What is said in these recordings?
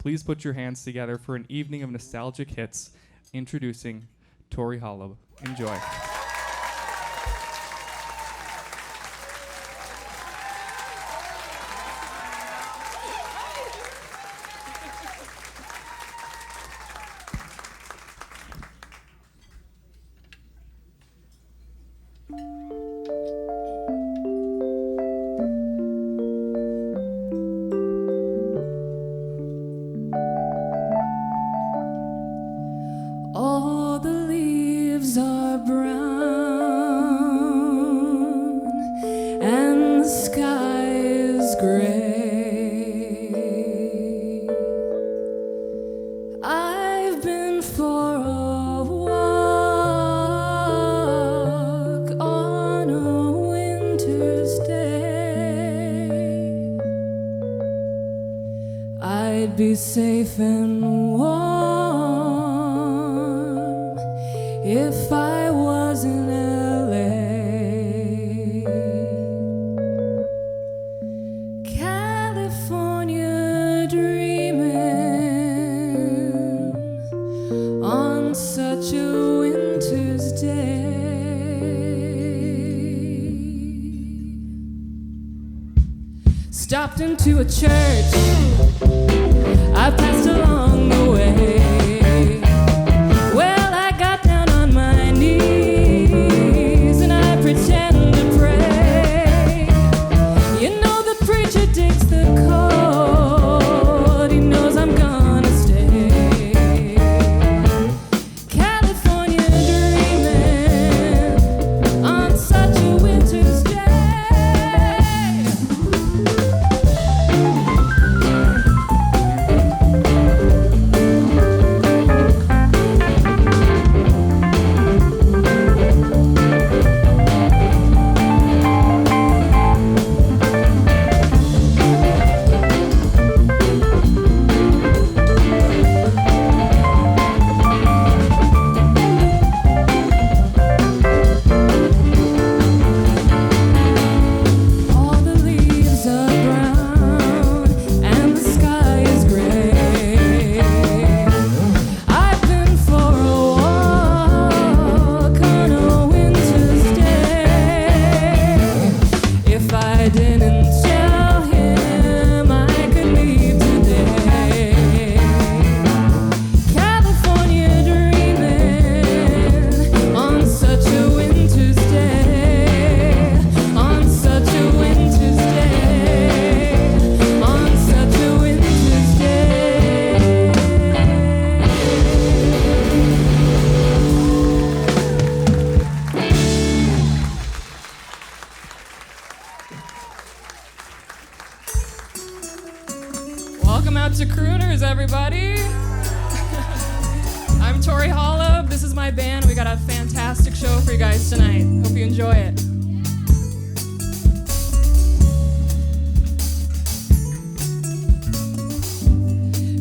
Please put your hands together for an evening of nostalgic hits. Introducing TORI HOLUB. Enjoy. All the leaves are brown and the sky is gray. I've been for a walk on a winter's day. I'd be safe and warm if I was in LA. California dreaming on such a winter's day. Stopped into a church I passed along the way. Pretend to pray. You know the preacher digs the cold. He knows I'm gonna stay. California dreaming on such a winter's day. Welcome out to Crooners, everybody. I'm TORI HOLUB. This is my band. We got a fantastic show for you guys tonight. Hope you enjoy it.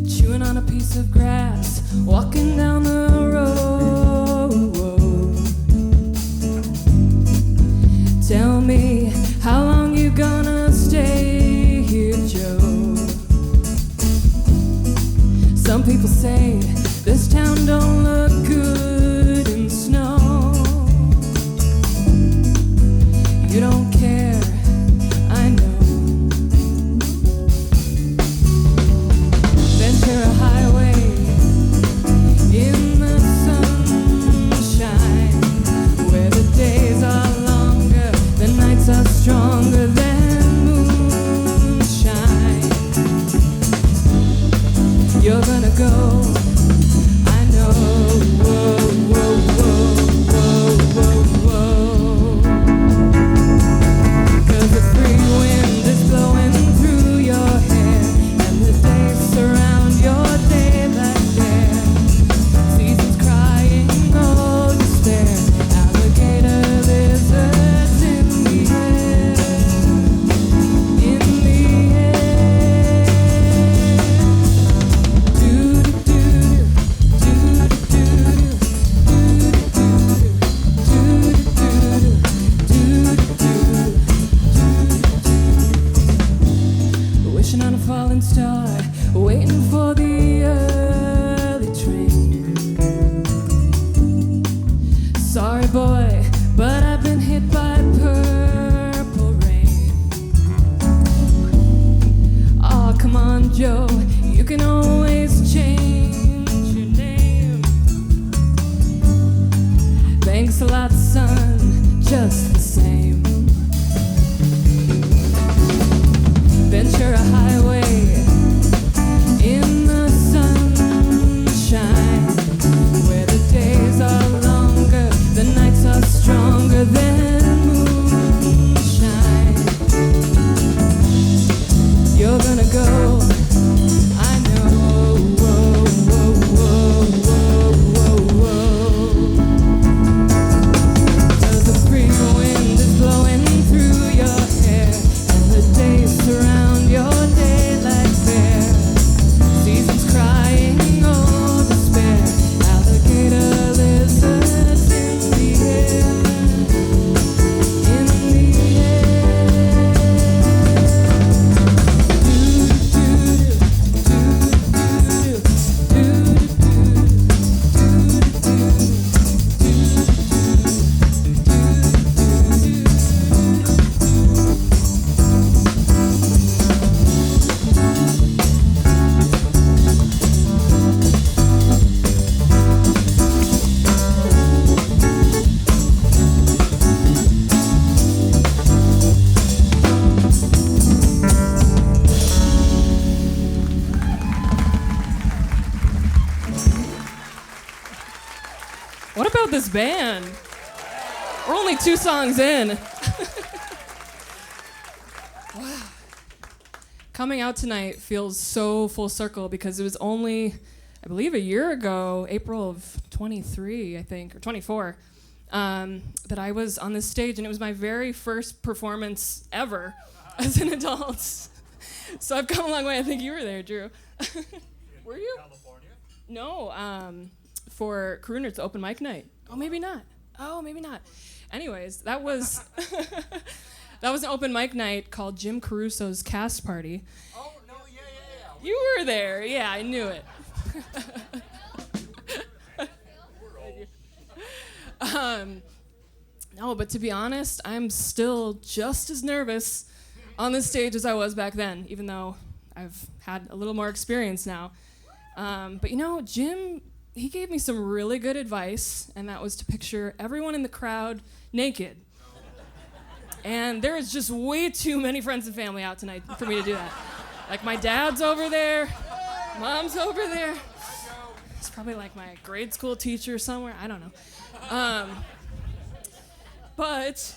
Chewing on a piece of grass, walking down the road. Tell me, how long you gonna stay here, Joe? Some people say this town don't look good in snow. You don't care, I know. Ventura Highway in the sunshine, where the days are longer, the nights are stronger than moonshine. You're gonna go, I know. Whoa, whoa, whoa, whoa, whoa, whoa. 'Cause the free wind is blowing through your hair, and the days surround your day like there. Seasons crying, oh despair. Alligator lizards in the air, in the air. Do do do do do do. What about this band? We're only 2 songs in. Wow. Coming out tonight feels so full circle because it was only, I believe, a year ago, April of 23, I think, or 24, that I was on this stage, and it was my very first performance ever as an adult. So I've come a long way. I think you were there, Drew. Were you? California? No, for Crooners, the open mic night. Oh, maybe not. Anyways, that was that was an open mic night called Jim Caruso's Cast Party. Oh, no, yeah. You were there. Yeah, I knew it. No, but to be honest, I'm still just as nervous on the stage as I was back then, even though I've had a little more experience now. But you know, Jim, he gave me some really good advice, and that was to picture everyone in the crowd naked. And there is just way too many friends and family out tonight for me to do that. Like my dad's over there, mom's over there. It's probably like my grade school teacher somewhere, I don't know. But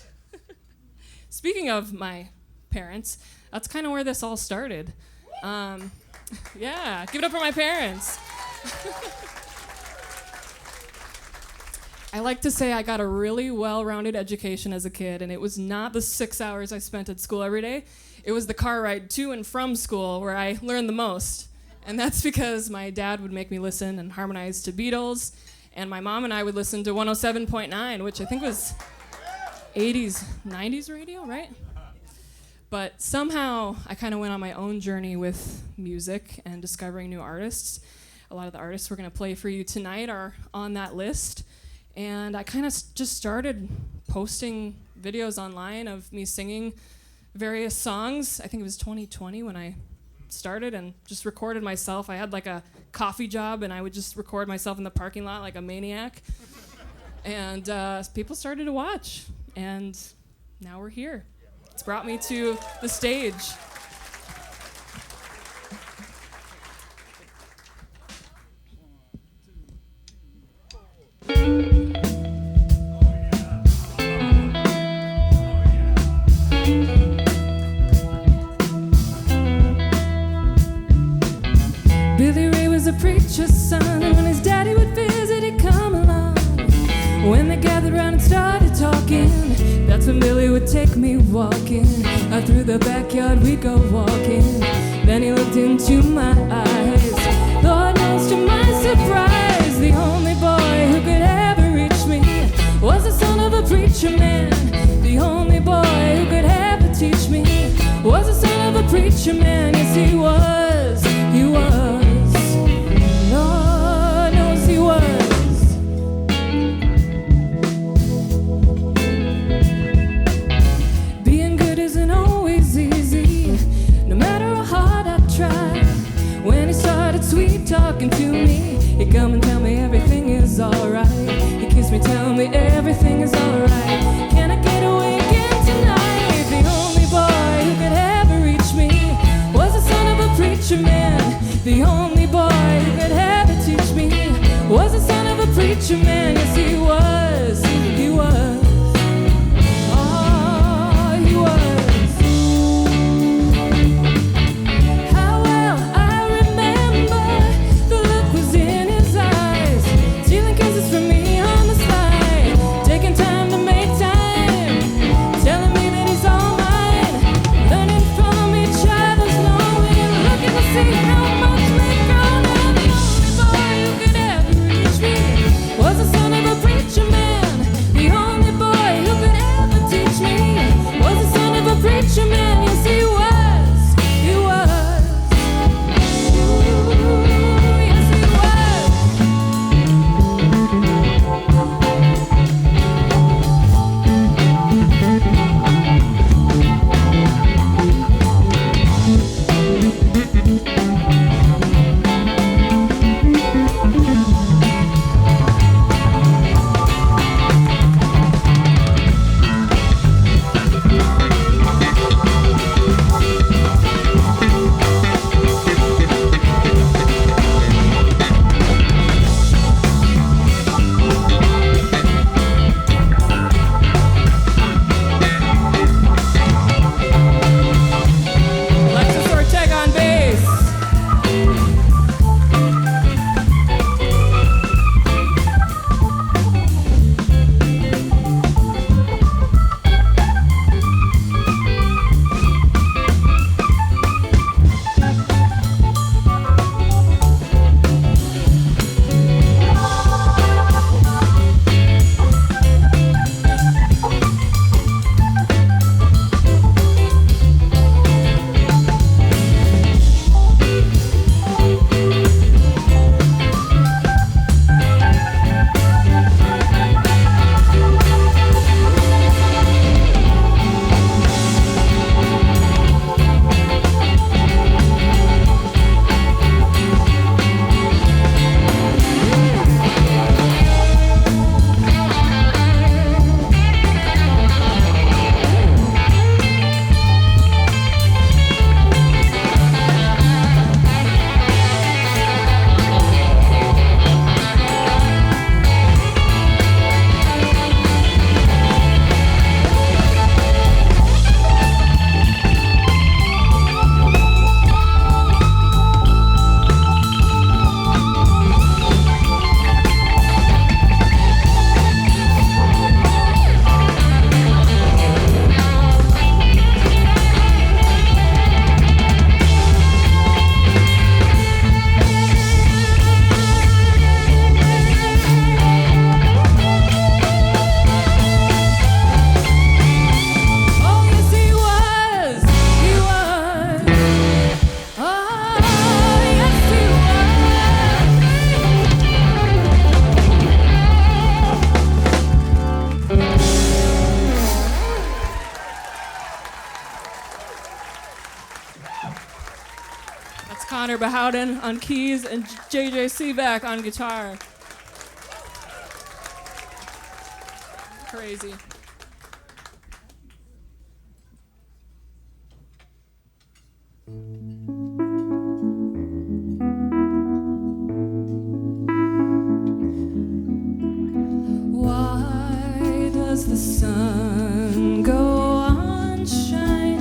speaking of my parents, that's kind of where this all started. Yeah, give it up for my parents. I like to say I got a really well-rounded education as a kid, and it was not the 6 hours I spent at school every day. It was the car ride to and from school where I learned the most. And that's because my dad would make me listen and harmonize to Beatles, and my mom and I would listen to 107.9, which I think was 80s, 90s radio, right? But somehow I kind of went on my own journey with music and discovering new artists. A lot of the artists we're going to play for you tonight are on that list. And I kind of just started posting videos online of me singing various songs. I think it was 2020 when I started and just recorded myself. I had like a coffee job, and I would just record myself in the parking lot like a maniac. And people started to watch, and now we're here. It's brought me to the stage. Billy Ray was a preacher's son, and when his daddy would visit, he'd come along. When they gathered round and started talking, that's when Billy would take me walking. Out through the backyard we'd go walking. Then he looked into my eyes. Lord knows to my surprise, the only boy who could ever reach me was the son of a preacher man. The only boy who could ever teach me was the son of a preacher man. Yes, he was, he was. Lord knows he was. Being good isn't always easy, no matter how hard I try. When he started sweet talking to me, he'd come and tell me everything is alright. He'd kiss me, tell me everything is alright. Can I get away again tonight? The only boy who could ever reach me was the son of a preacher man. The only boy who could ever teach me was the son of a preacher man. Yes, he was, he was. Oh, he was. How well I remember the look was in his eyes, stealing kisses from me on the slide, taking time to make time, telling me that he's all mine, learning from each other's lonely, looking to see how much we've grown. And the only boy who could ever reach me was the son of a preacher man. Connor Bahauddin on keys and JJ Sivak on guitar. Crazy. Why does the sun go on shining?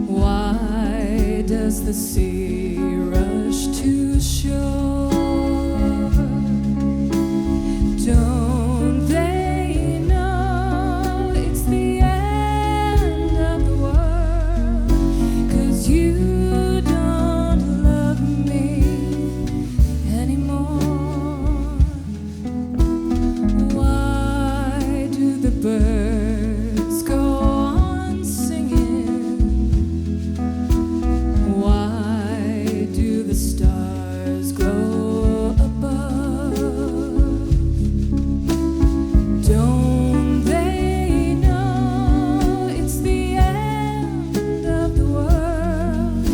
Why does the sea rush to shore? Don't they know it's the end of the world? 'Cause you don't love me anymore. Why do the birds go on singing? Why do the stars glow above? Don't they know it's the end of the world?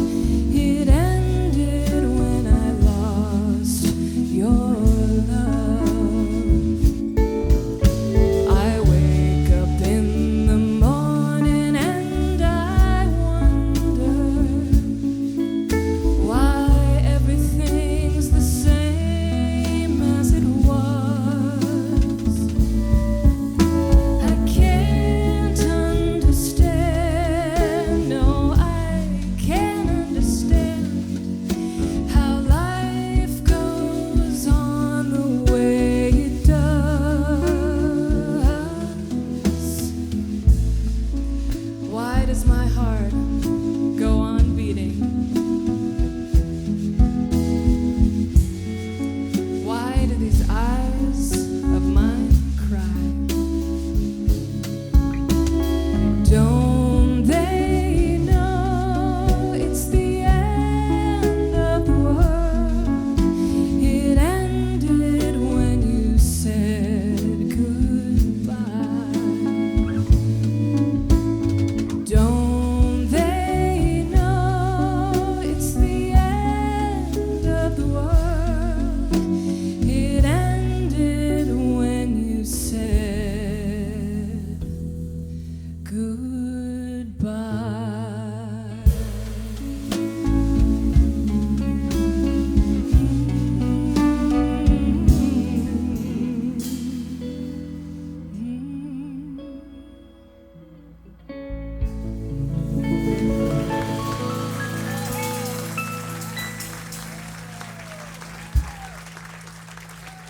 It ended when I lost your love. I wake up in the morning and I wonder why everything's the same as it was. I can't understand, no, I can't understand how life goes on the way it does. Why does my heart go on beating? Why do these eyes of mine cry? Don't they know it's the end of the world? It ended when you said goodbye. Don't they know it's the end of the world? It ended when you said goodbye.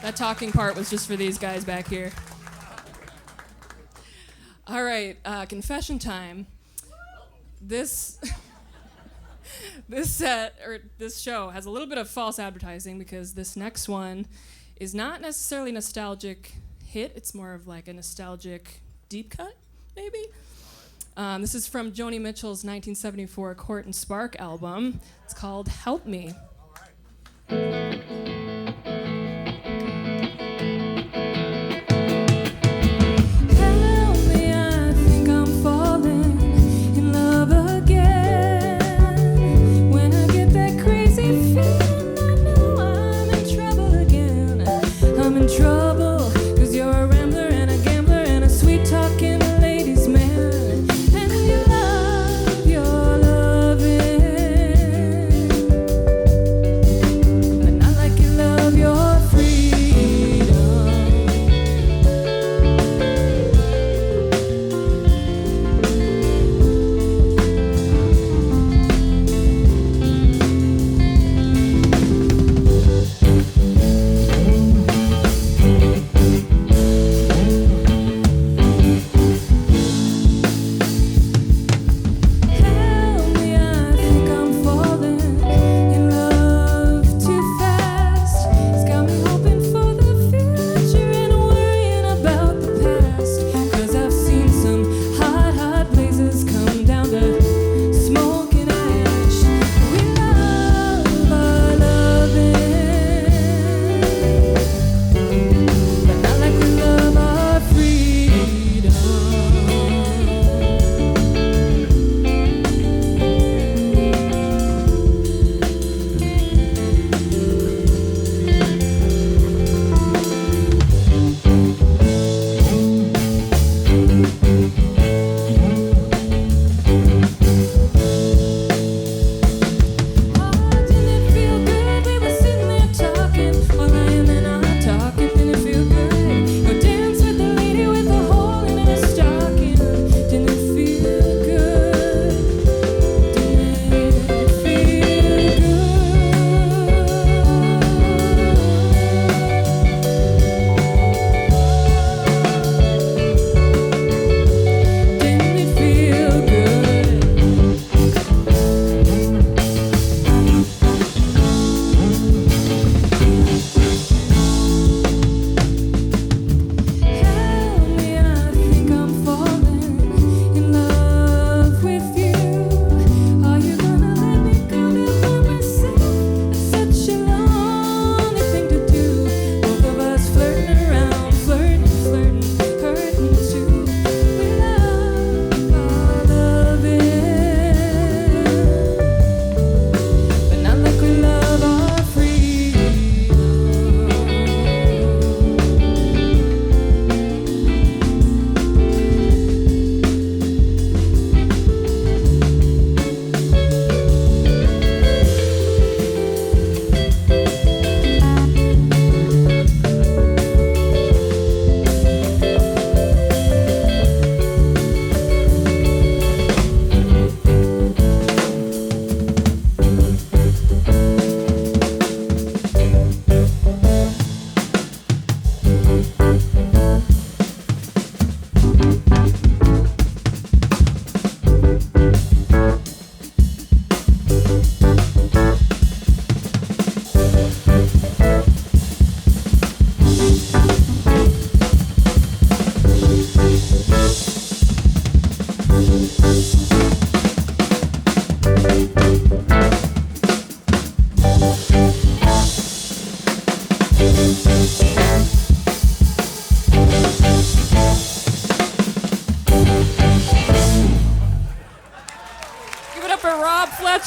That talking part was just for these guys back here. All right, confession time. This this show has a little bit of false advertising because this next one is not necessarily nostalgic hit. It's more of like a nostalgic deep cut, maybe. This is from Joni Mitchell's 1974 Court and Spark album. It's called Help Me. Help me, I think I'm falling in love again. When I get that crazy feeling, I know I'm in trouble again. I'm in trouble, 'cause you're a rambler and a gambler and a sweet-talking ladies' man. And you love your loving, but not like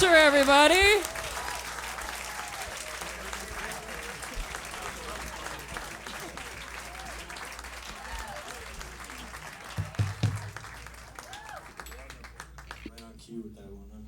Fletcher, everybody. Right on cue with that one, huh?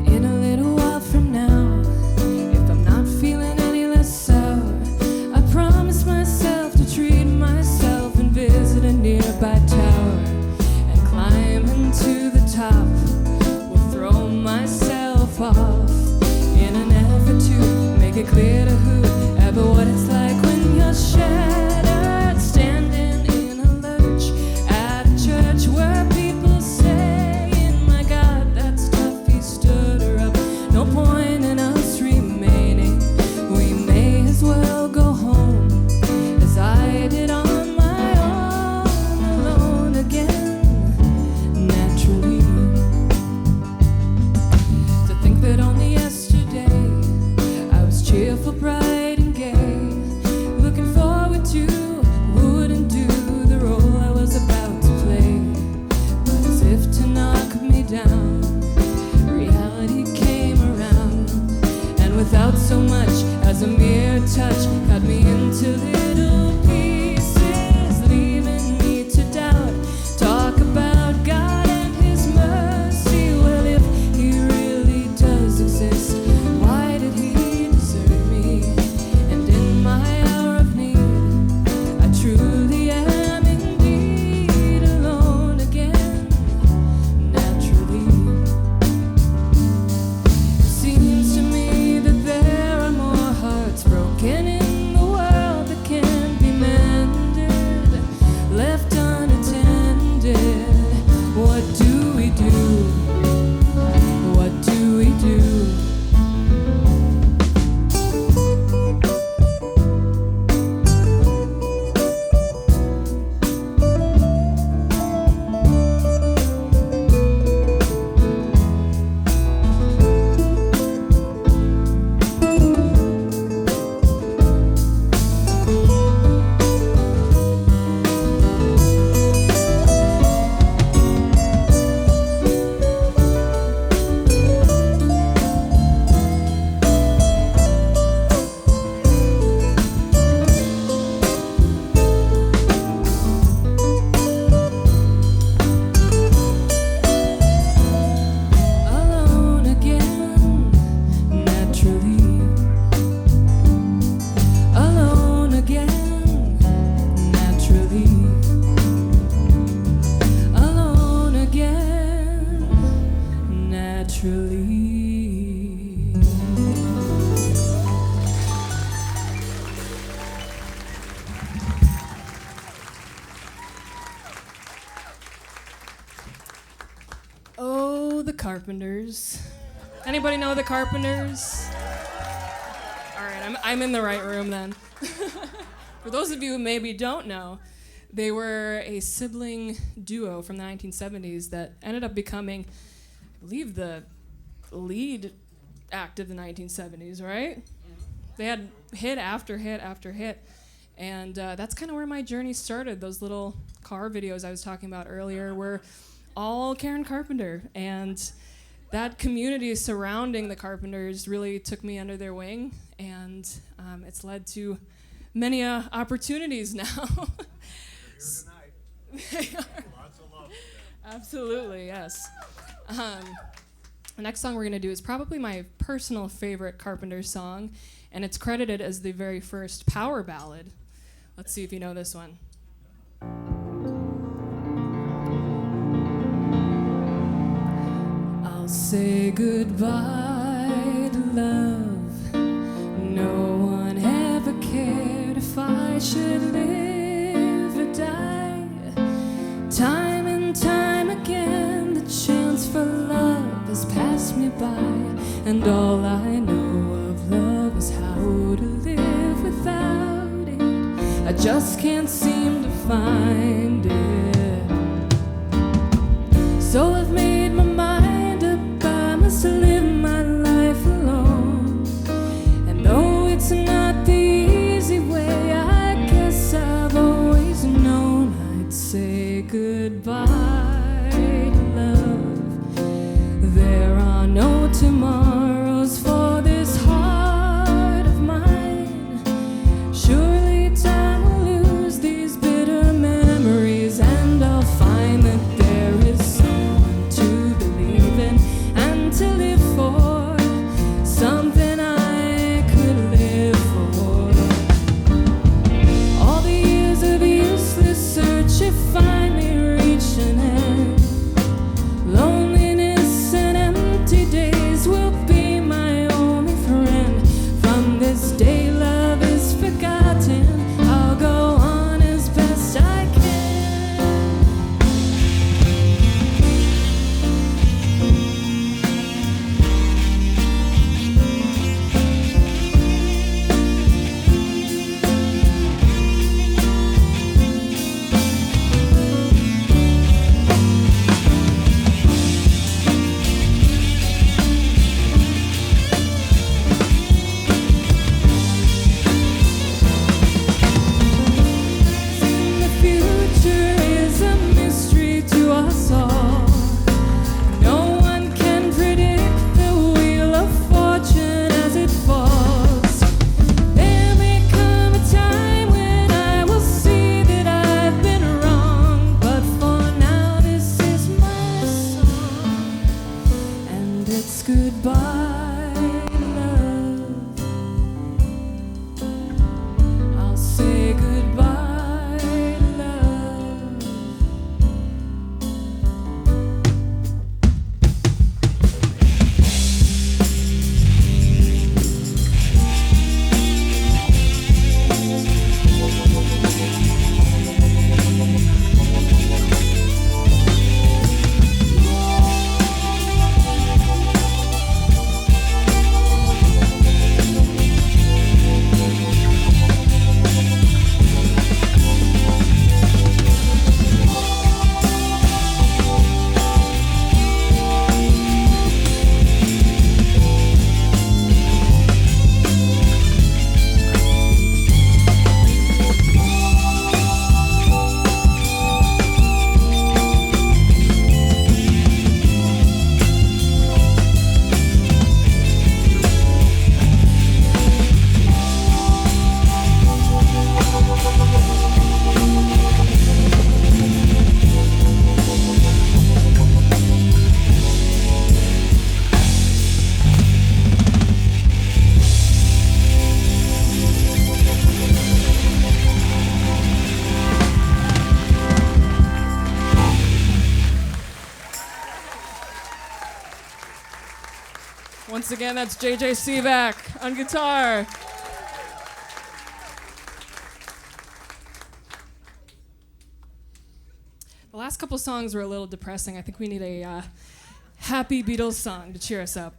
In a little while from now, if I'm not feeling any less sour, I promise myself to treat myself and visit a nearby tower and climb into the top. Will throw myself off in an effort to make it clear to whoever what it's like when you're shattered, standing in a lurch at a church where people saying, "My God, that's tough." He stood her up. No point in us remaining. We may as well go home as I did on my own, alone again, naturally. To think that only yesterday I was cheerful, bright, and gay, looking forward to wouldn't do the role I was about to play. But as if to knock me down, reality came around, and without so much as a mere touch, cut me into little pieces, leaving me to doubt. Talk about God and His mercy. Well, if He really does exist, why did He desert me? And in my hour of need, I truly am indeed alone again, naturally. It seems to me that there are more hearts broken in the world that can be mended, left unattended. What do we do? What do we do? Alone again, naturally. Alone again, naturally. Alone again, naturally. Oh, the Carpenters. Anybody know the Carpenters? All right, I'm in the right room then. For those of you who maybe don't know, they were a sibling duo from the 1970s that ended up becoming, I believe, the lead act of the 1970s, right? They had hit after hit after hit. And that's kind of where my journey started. Those little car videos I was talking about earlier were all Karen Carpenter. And that community surrounding the Carpenters really took me under their wing. And it's led to many opportunities now. Here tonight. Lots of love. Absolutely, yes. The next song we're going to do is probably my personal favorite Carpenters song, and it's credited as the very first power ballad. Let's see if you know this one. I'll say goodbye to love. No one ever cared if I should live or die. Time and time again, the chance for love has passed me by, and all I know of love is how to live without. I just can't seem to find it. So I've made my mind up, I must live my life alone. And though it's not the easy way, I guess I've always known I'd say goodbye to love. There are no tomorrows for this heart of mine. Surely time will lose these bitter memories, and I'll find that there is someone to believe in and to live for, something I could live for. All the years of useless search have finally reached an end. Loneliness and empty days will be my only friend. From this day love is forgotten, I'll go on as best I can. The future is a mystery to us all. No one can predict the wheel of fortune as it falls. There may come a time when I will see that I've been wrong, but for now this is my song, and it's goodbye, love. I'll say goodbye, love. Once again, that's JJ Sivak on guitar. The last couple songs were a little depressing. I think we need a happy Beatles song to cheer us up.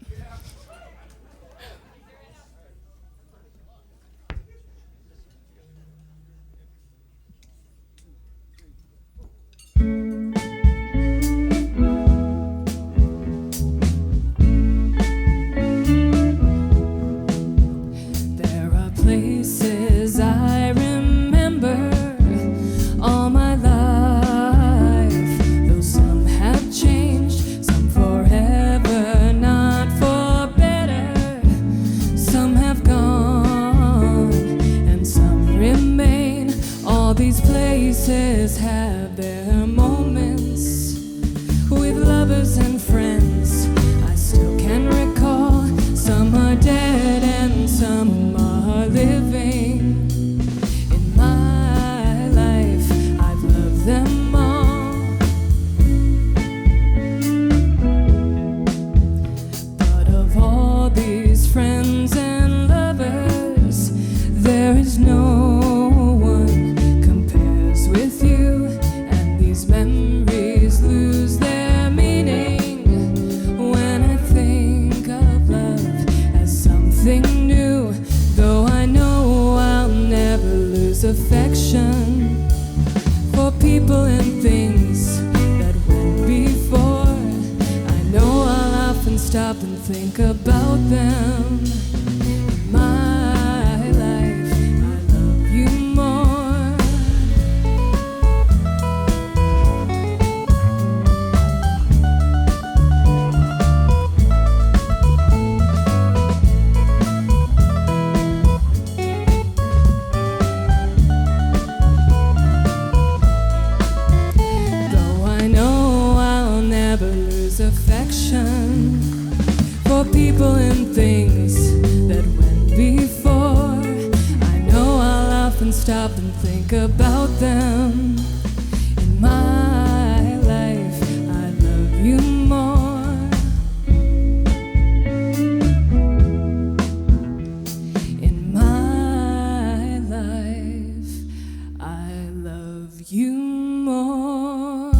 There are places I remember all my life, though some have changed, some forever, not for better. Some have gone and some remain. All these places have their moments with lovers and friends. I still can recall. Some are dead and some are living. In my life, I've loved them all. But of all these friends and lovers, there is no one compares with you. And these memories lose their meaning people and things that went before. I know I'll often stop and think about them. In my life, I love you more. Though I know I'll never lose affection for people and things that went before. I know I'll often stop and think about them. In my life, I love you more. In my life, I love you more.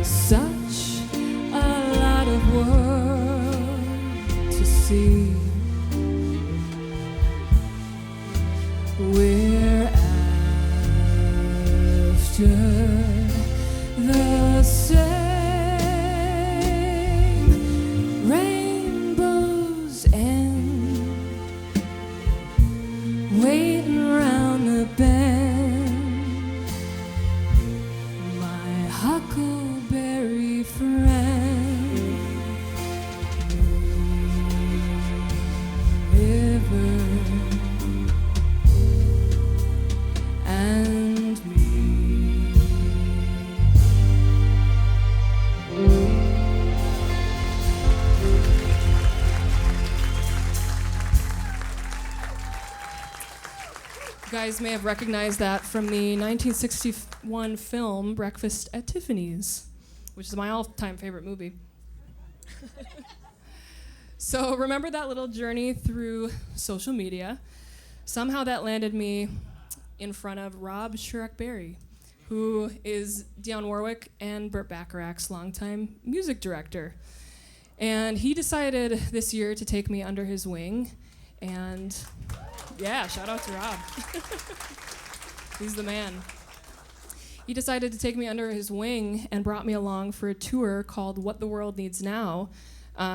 Such a lot of world to see. We're after the same rainbow's end, waiting round the bend. My huckleberry friend, river and me. You guys may have recognized that from the 1961 film Breakfast at Tiffany's, which is my all-time favorite movie. So remember that little journey through social media? Somehow that landed me in front of Rob Sherrick-Berry, who is Dionne Warwick and Burt Bacharach's longtime music director. And he decided this year to take me under his wing, and yeah, shout out to Rob. He's the man. He decided to take me under his wing and brought me along for a tour called What the World Needs Now,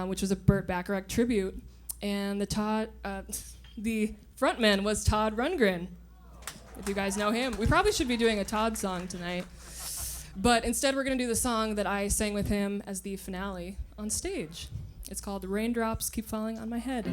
which was a Burt Bacharach tribute. And the frontman was Todd Rundgren, if you guys know him. We probably should be doing a Todd song tonight. But instead, we're going to do the song that I sang with him as the finale on stage. It's called Raindrops Keep Falling on My Head.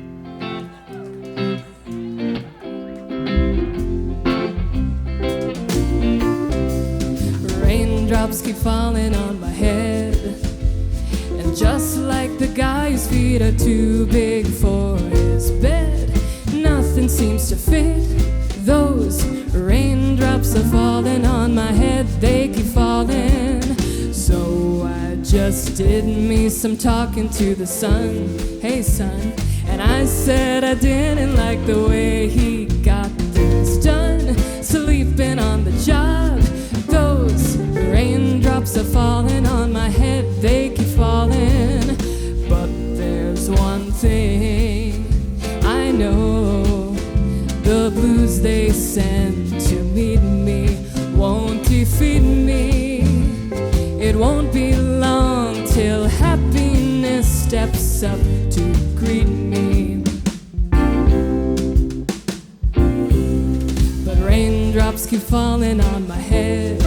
Raindrops keep falling on my head, and just like the guy whose feet are too big for his bed, nothing seems to fit. Those raindrops are falling on my head, they keep falling. So I just did me some talking to the sun. Hey son, and I said I didn't like the way he got things done, sleeping on the job. Those raindrops are falling on my head, they keep falling. But there's one thing I know, the blues they send to meet me won't defeat me. It won't be long till happiness steps up to greet me. But raindrops keep falling on my head,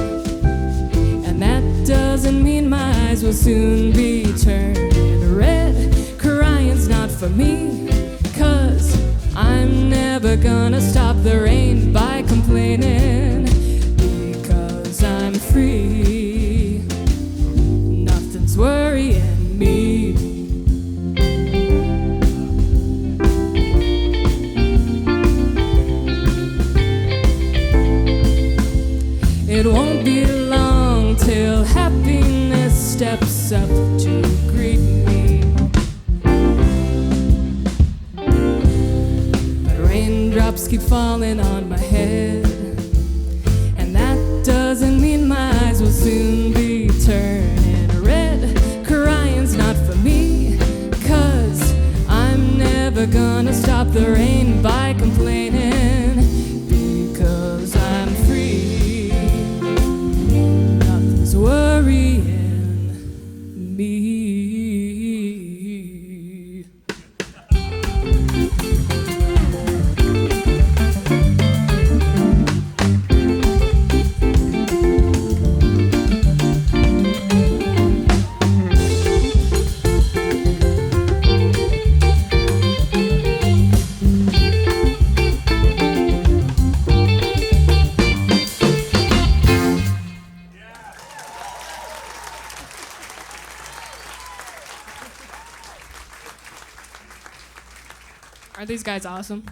and that doesn't mean my eyes will soon be turning red. Crying's not for me, 'cause I'm never gonna stop the rain by complaining, because I'm free. Nothing's worrying me. It won't be long till happiness steps up to greet me. But raindrops keep falling on my head, and that doesn't mean my eyes will soon be turning red. Crying's not for me, 'cause I'm never gonna stop the rain by complaining, because I'm free. Nothing's worrying me. Are these guys awesome?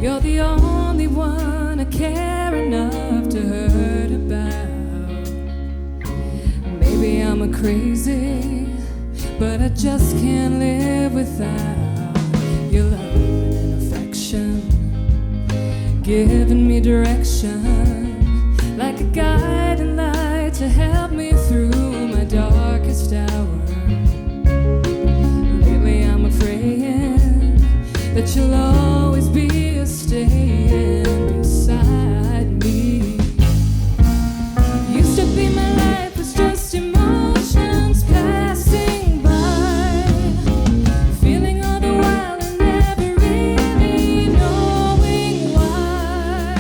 You're the only one I care enough to hurt about. Maybe I'm a crazy, but I just can't live without your love and affection, giving me direction, like a guiding light to help me through my darkest hour. Lately I'm praying that you'll always be staying beside me. Used to be my life was just emotions passing by, feeling all the while and never really knowing why.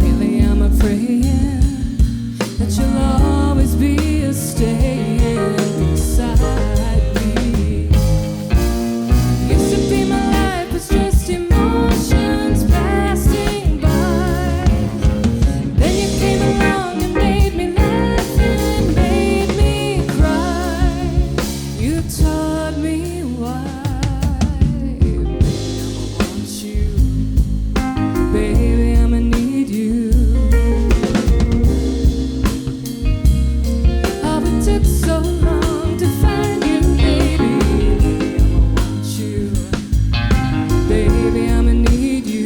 Lately I'm praying that you'll always be staying beside me. Used to be my life was just emotions passing by. Then you came along and made me laugh and made me cry. You taught me why. Baby, I'ma want you. Baby, I'ma need you. Oh, it took so long to find you, baby. I'ma want you. Baby, I'ma need you.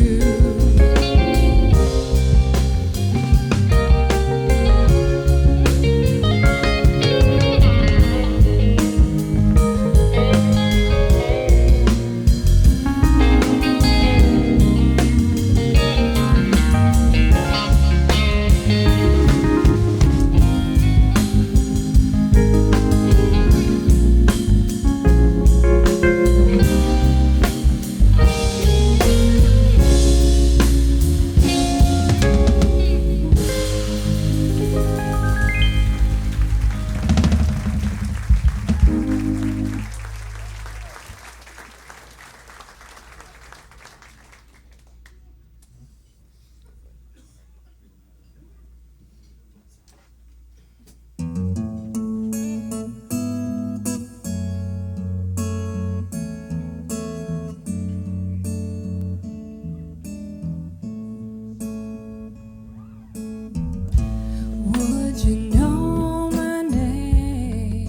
Would you know my name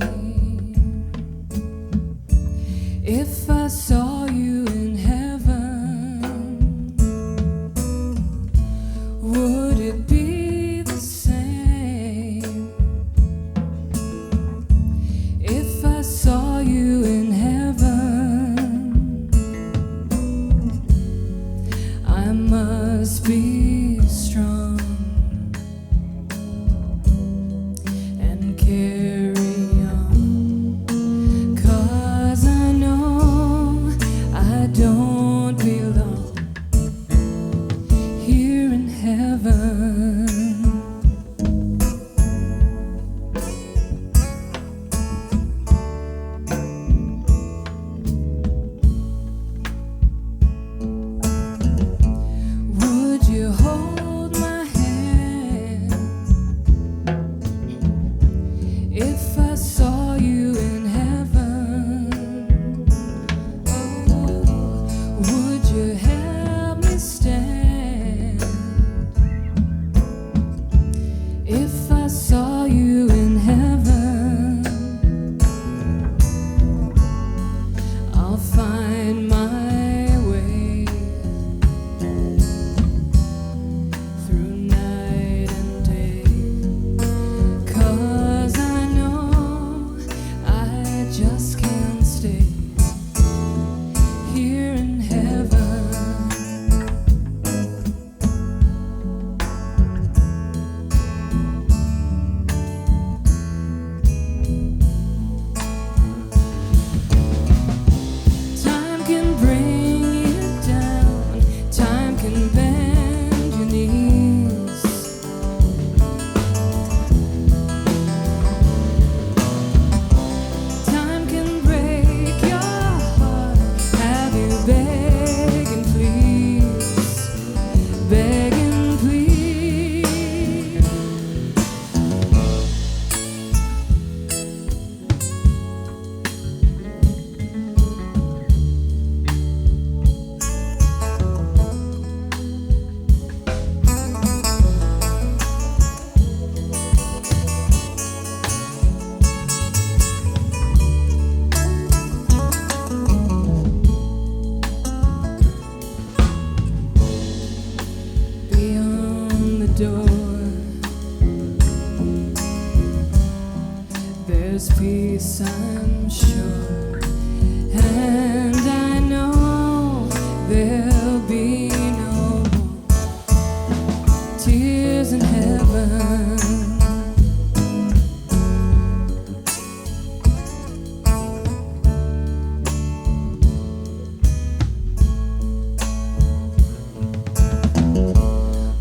if I saw you in heaven? Would it be the same if I saw you in heaven? I must be strong and carry on, 'cause I know I don't belong here in heaven. door. There's peace, I'm sure, and I know there'll be no more tears in heaven.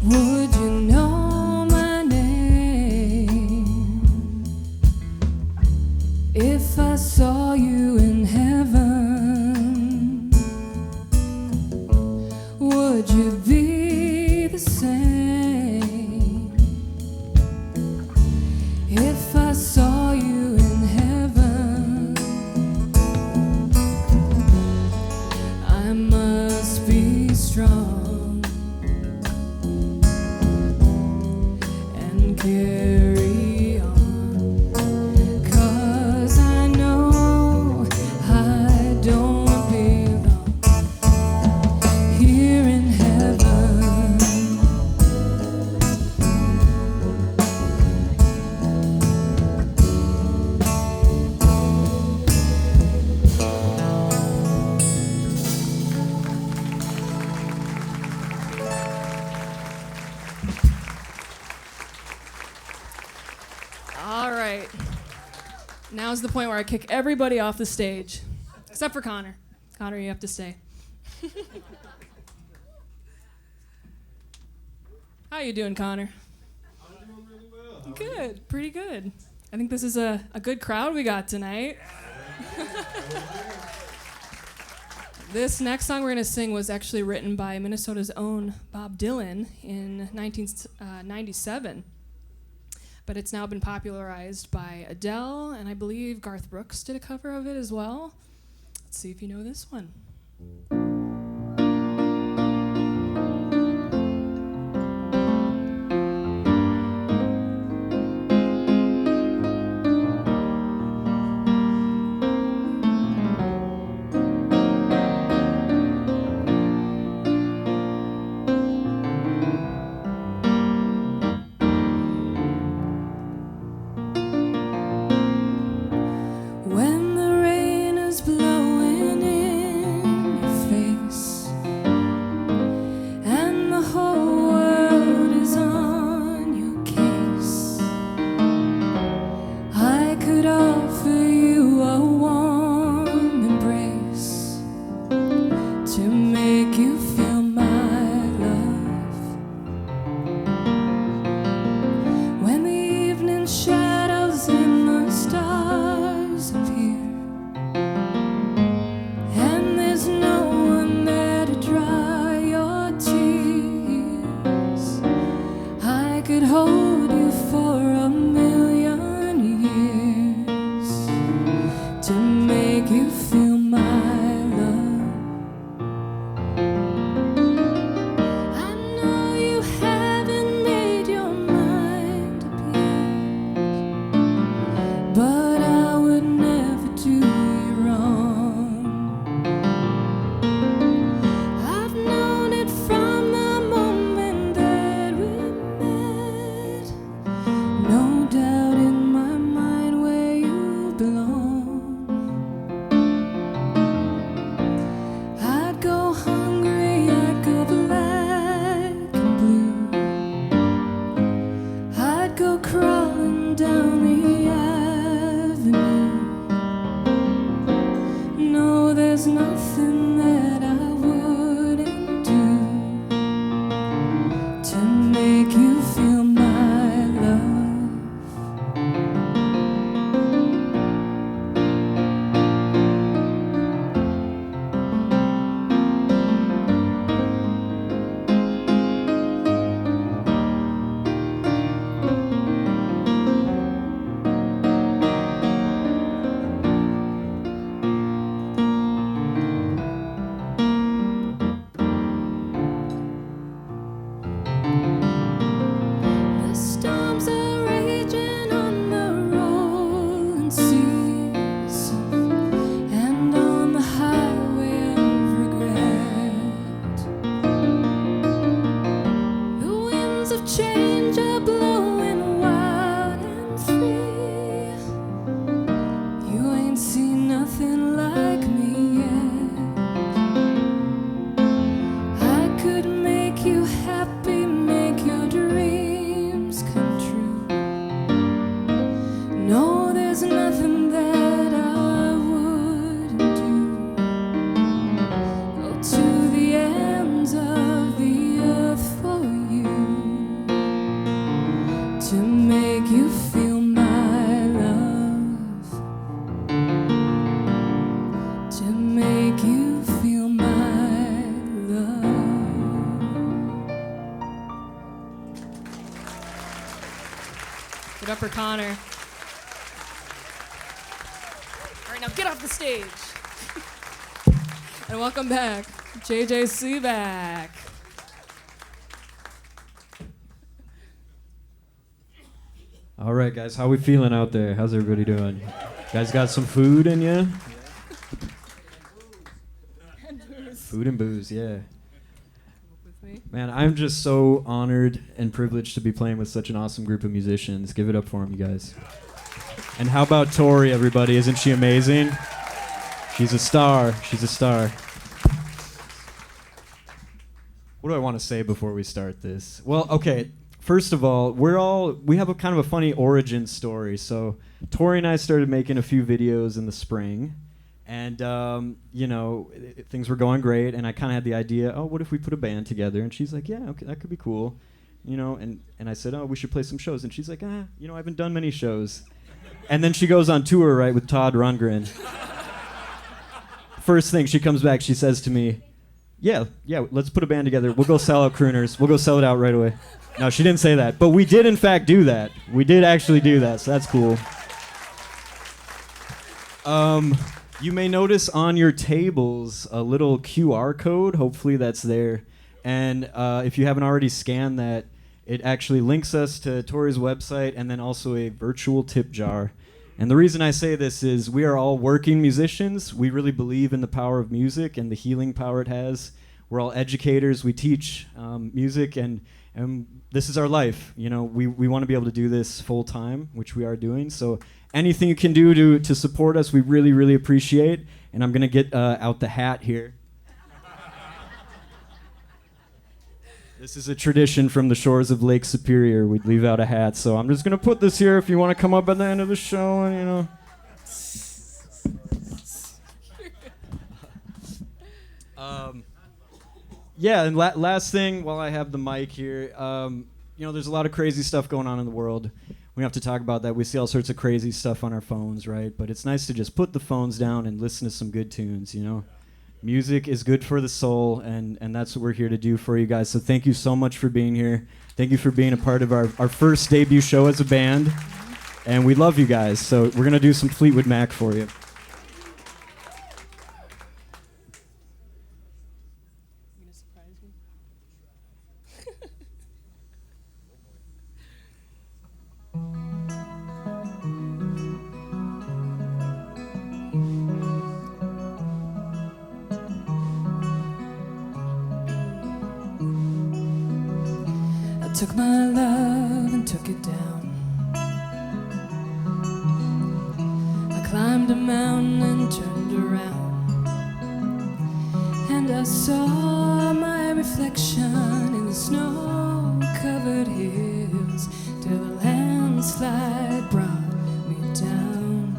Would you know my name if I saw you in heaven? Would you be the same if I saw you in heaven? I must be strong and carry on, 'cause I know I don't belong here in heaven. All right. Now's the point where I kick everybody off the stage, except for Connor. Connor, you have to stay. How you doing, Connor? I'm doing really well. Good, pretty good. I think this is a good crowd we got tonight. This next song we're going to sing was actually written by Minnesota's own Bob Dylan in 1997. But it's now been popularized by Adele, and I believe Garth Brooks did a cover of it as well. Let's see if you know this one. When the rain is blowing in your face and the whole world is on your case, I could offer you a warm embrace to make you feel my love. When the evening shadows and the stars appear, and there's no one there to dry your tears, I could hold you for a million years to make you feel my love. I know you haven't made your mind up yet, but I would never do you wrong. I've known it from the moment that we met. No doubt in my mind where you belong. I'd go hungry, I'd go black and blue. I'd go crawling down the avenue. No, there's nothing that I wouldn't do to make you feel my love. winds are blowing wild and free. You ain't seen nothing like me yet. I could make you happy, make your dreams come true. No, there's nothing that I wouldn't do. Go to the ends of the earth for you, to make you feel my love, to make you feel my love. Get up for Connor. All right, now get off the stage. And welcome back, JJ Sivak. All right, guys, how we feeling out there? How's everybody doing? Guys got some food in ya? Food and booze, yeah. With me. Man, I'm just so honored and privileged to be playing with such an awesome group of musicians. Give it up for them, you guys. And how about Tori, everybody? Isn't she amazing? She's a star. She's a star. What do I want to say before we start this? Well, okay. First of all, we have a kind of a funny origin story. So Tori and I started making a few videos in the spring, and things were going great. And I kind of had the idea, oh, what if we put a band together? And she's like, yeah, okay, that could be cool, And I said, oh, we should play some shows. And she's like, I haven't done many shows. And then she goes on tour, right, with Todd Rundgren. First thing, she comes back, she says to me, yeah, let's put a band together. We'll go sell out Crooners. We'll go sell it out right away. No, she didn't say that. But we did, in fact, do that. We did actually do that, so that's cool. You may notice on your tables a little QR code. Hopefully that's there. And if you haven't already scanned that, it actually links us to Tori's website and then also a virtual tip jar. And the reason I say this is we are all working musicians. We really believe in the power of music and the healing power it has. We're all educators. We teach music, and this is our life. We want to be able to do this full time, which we are doing. So anything you can do to support us, we really, really appreciate. And I'm going to get out the hat here. This is a tradition from the shores of Lake Superior. We'd leave out a hat, so I'm just going to put this here if you want to come up at the end of the show and, Yeah, and last thing, while I have the mic here, there's a lot of crazy stuff going on in the world. We have to talk about that. We see all sorts of crazy stuff on our phones, right? But it's nice to just put the phones down and listen to some good tunes, Music is good for the soul, and that's what we're here to do for you guys. So thank you so much for being here. Thank you for being a part of our first debut show as a band. And we love you guys. So we're going to do some Fleetwood Mac for you. You gonna surprise me? Took my love and took it down. I climbed a mountain and turned around, and I saw my reflection in the snow-covered hills, till the landslide brought me down.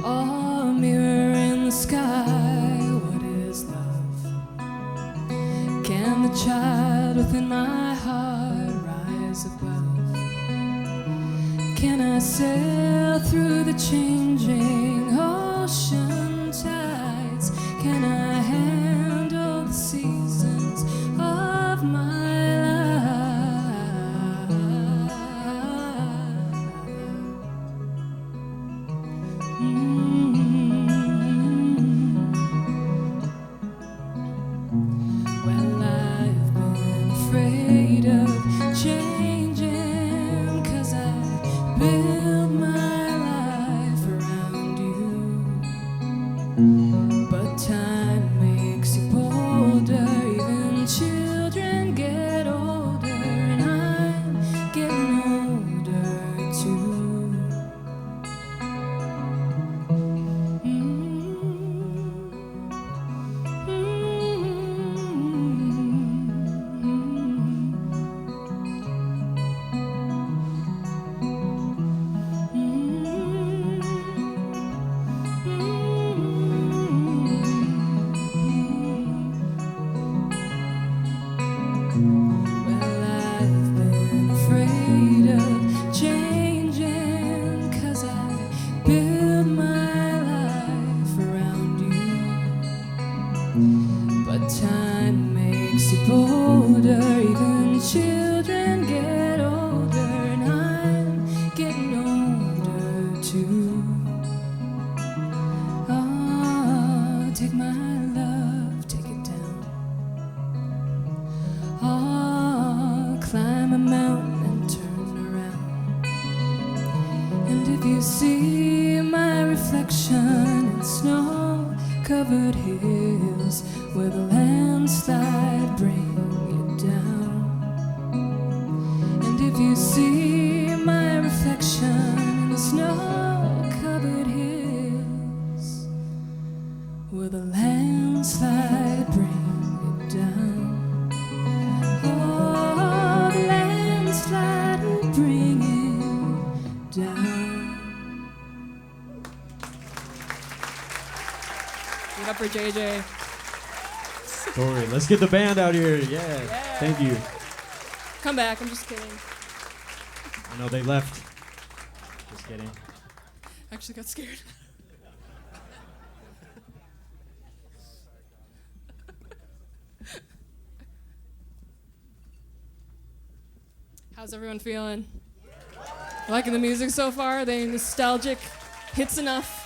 Oh, a mirror in the sky, what is love? Can the child within my heart rise above? Can I sail through the changing ocean tides? Can I handle the seasons of my life? Well, I've been afraid of changing, 'cause I built my life around you. But time children get older, and I'm getting older too. Oh, take my love, take it down. Oh, climb a mountain and turn around. And if you see my reflection in snow-covered hills where the landslide bring it down, and if you see my reflection in the snow-covered hills where the landslide bring it down, oh, the landslide will bring it down. Give it up for JJ. Tori, let's get the band out here. Yeah. Thank you. Come back, I'm just kidding. I know they left. Just kidding. Actually got scared. How's everyone feeling? Liking the music so far? Are they nostalgic hits enough?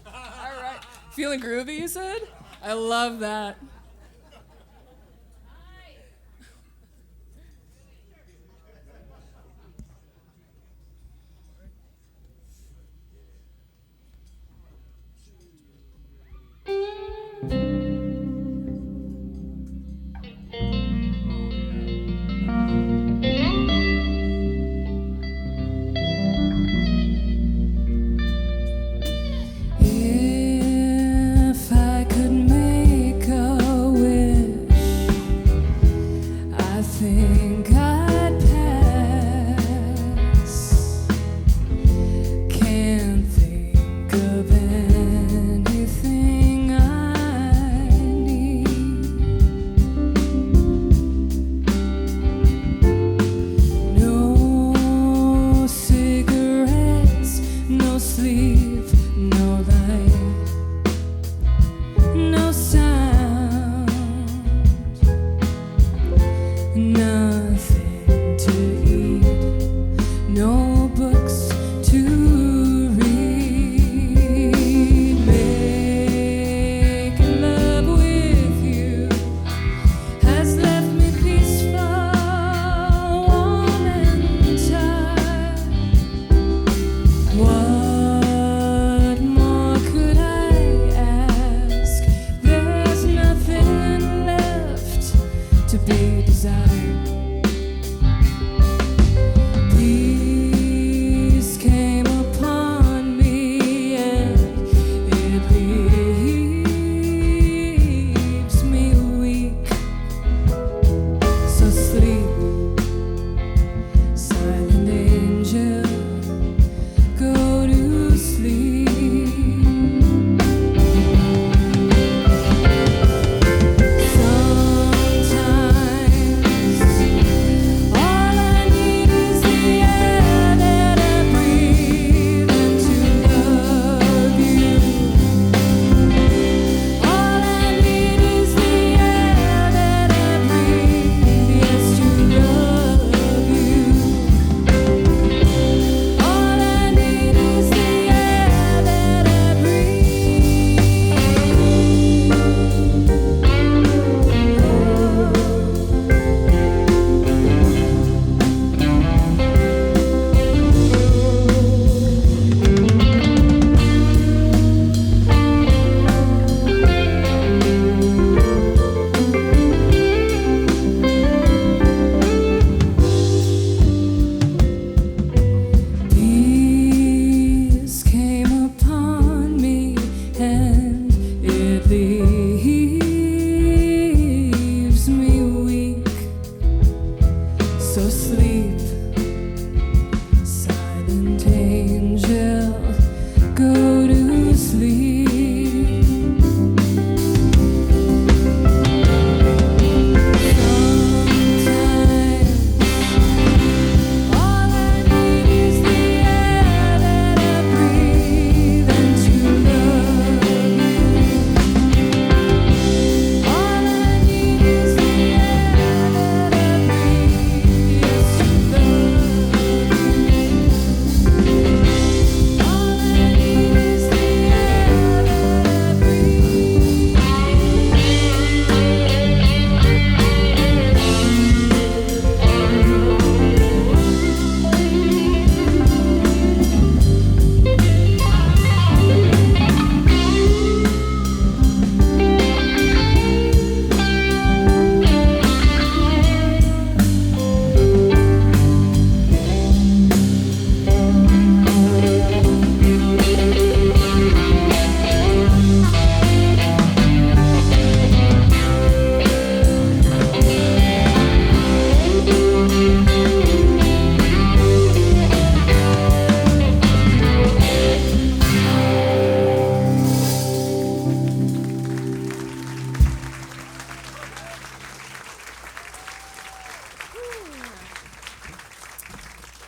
All right. Feeling groovy, you said? I love that. If I could make a wish, I think I'd pass. Can't think of anything I need. No cigarettes, no sleep, no light, no sound, nothing to eat, no books to read. Making love with you has left me peaceful, warm and tired. What more could I ask? There's nothing left to be desired.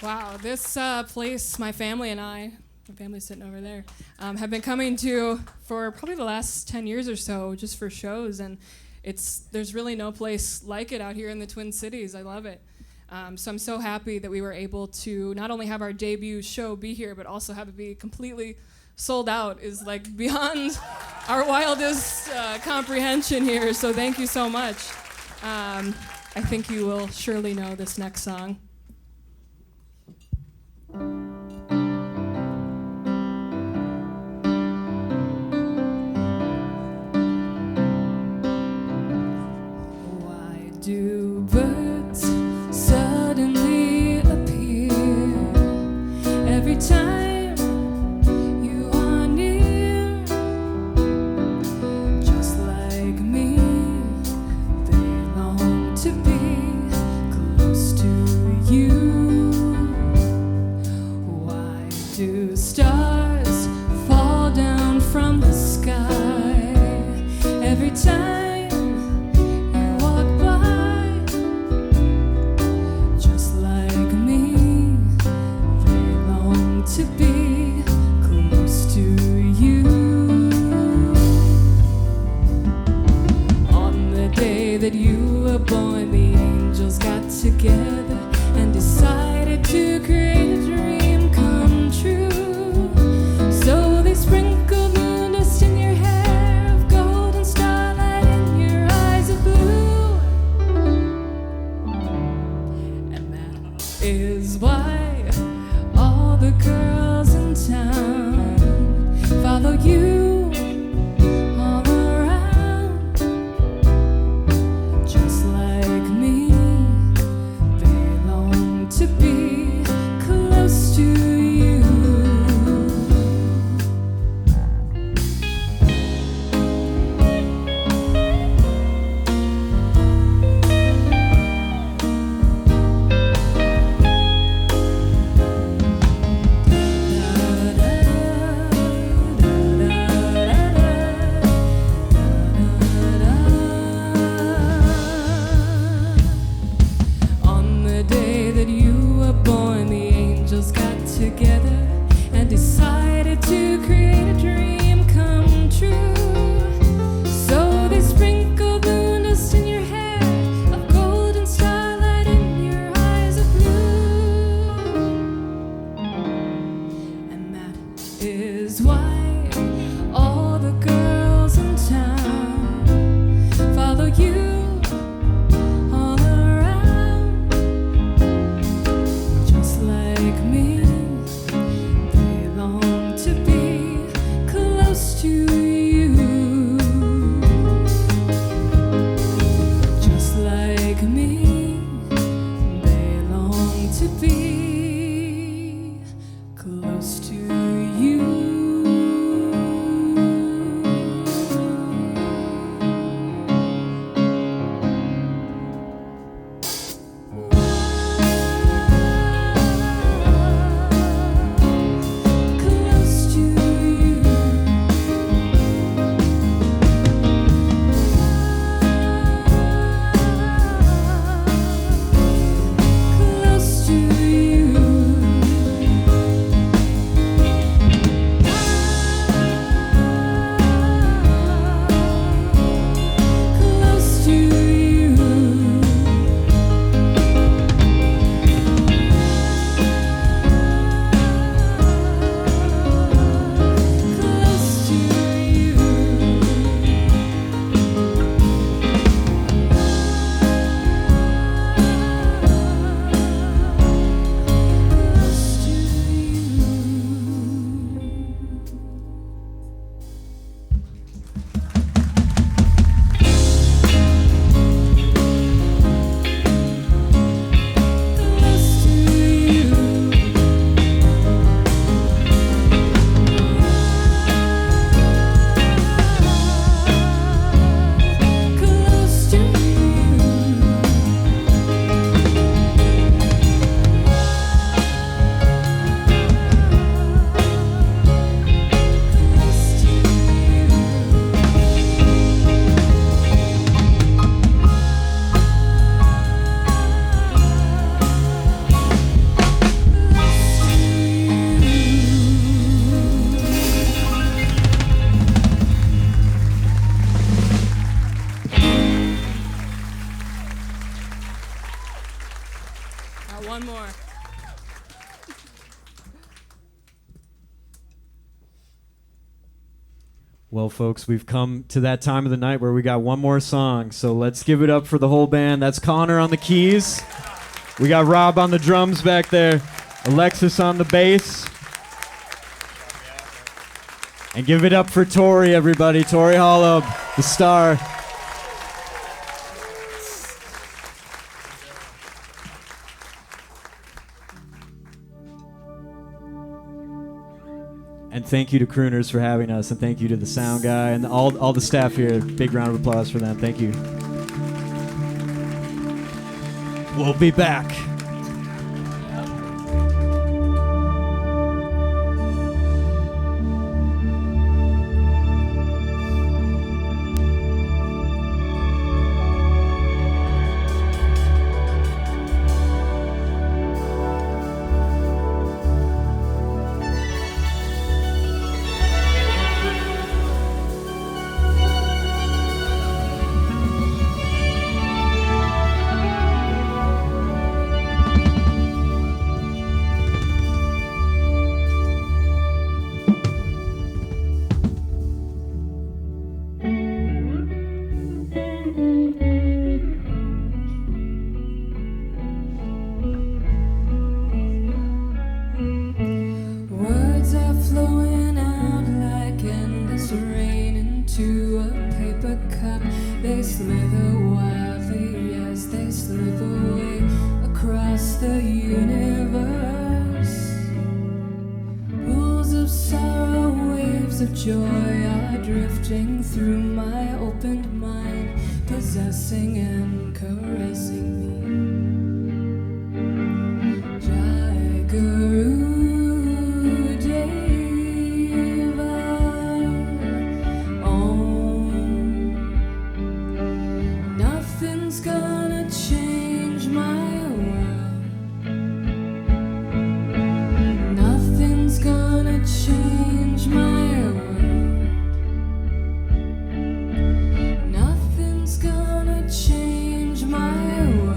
Wow, this place, my family's sitting over there, have been coming to for probably the last 10 years or so, just for shows, and there's really no place like it out here in the Twin Cities. I love it. So I'm so happy that we were able to not only have our debut show be here, but also have it be completely sold out is like beyond our wildest comprehension here. So thank you so much. I think you will surely know this next song. Why do birds suddenly appear every time you are near? Just like me, they long to be close to you. Why do stars fall down from the sky every time you walk by? Just like me, they long to be close to you. On the day that you were born, the angels got together and decided to create a dream come true. So they sprinkled moon dust in your hair of gold and starlight in your eyes of blue. And that is why all the girls in town follow you all around. Just like me, they long to be close to you. Da, da, da, da. Got one more. Well, folks, we've come to that time of the night where we got one more song, so let's give it up for the whole band. That's Connor on the keys. We got Rob on the drums back there, Alexis on the bass. And give it up for Tori, everybody. Tori Holub, the star. And thank you to Crooners for having us, and thank you to the sound guy and all the staff here. Big round of applause for them. Thank you. We'll be back. Change my world.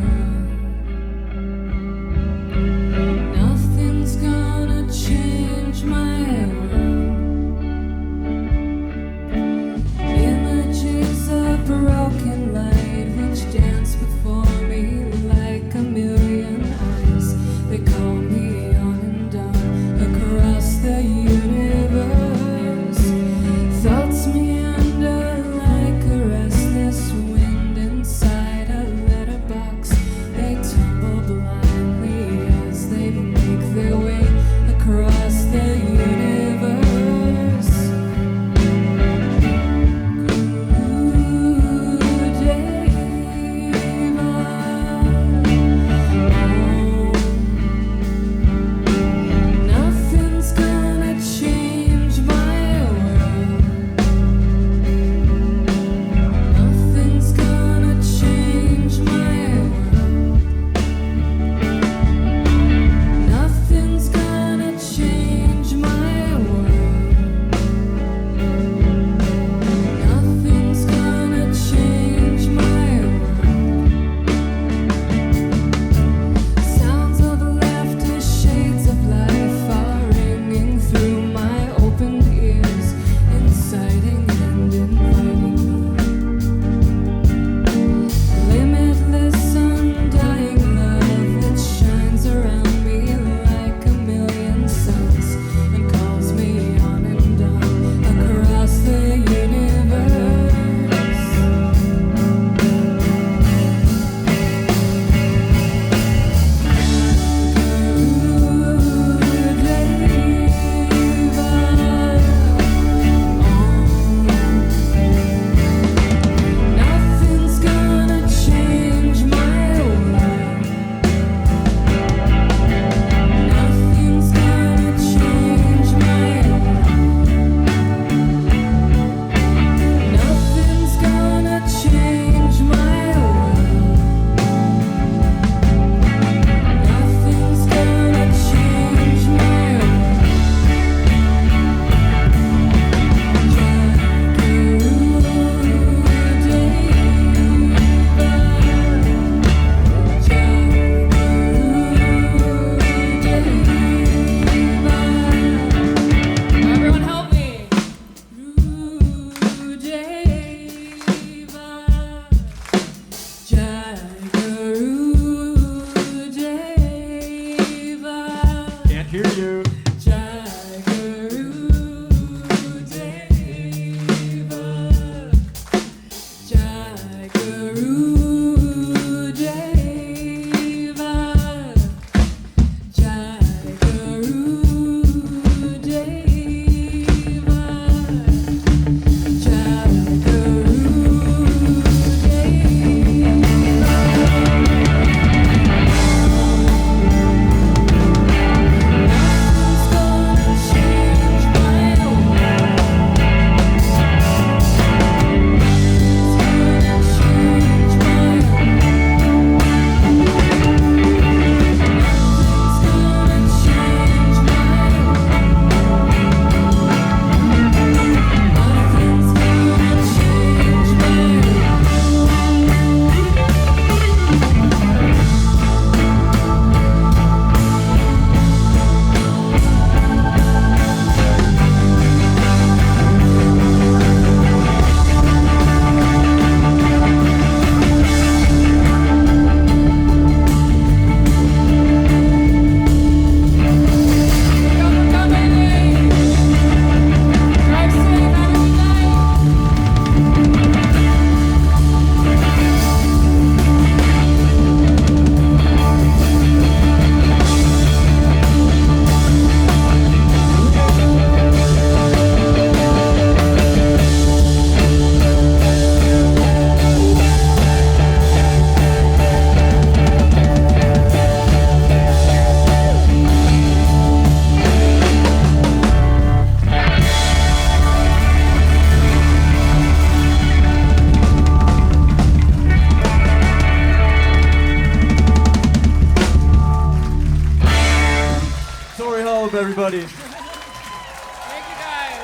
everybody. Thank you guys.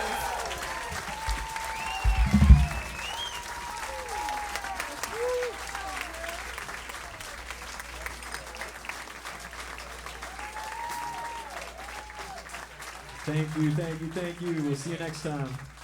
Thank you, thank you, thank you. We'll see you next time.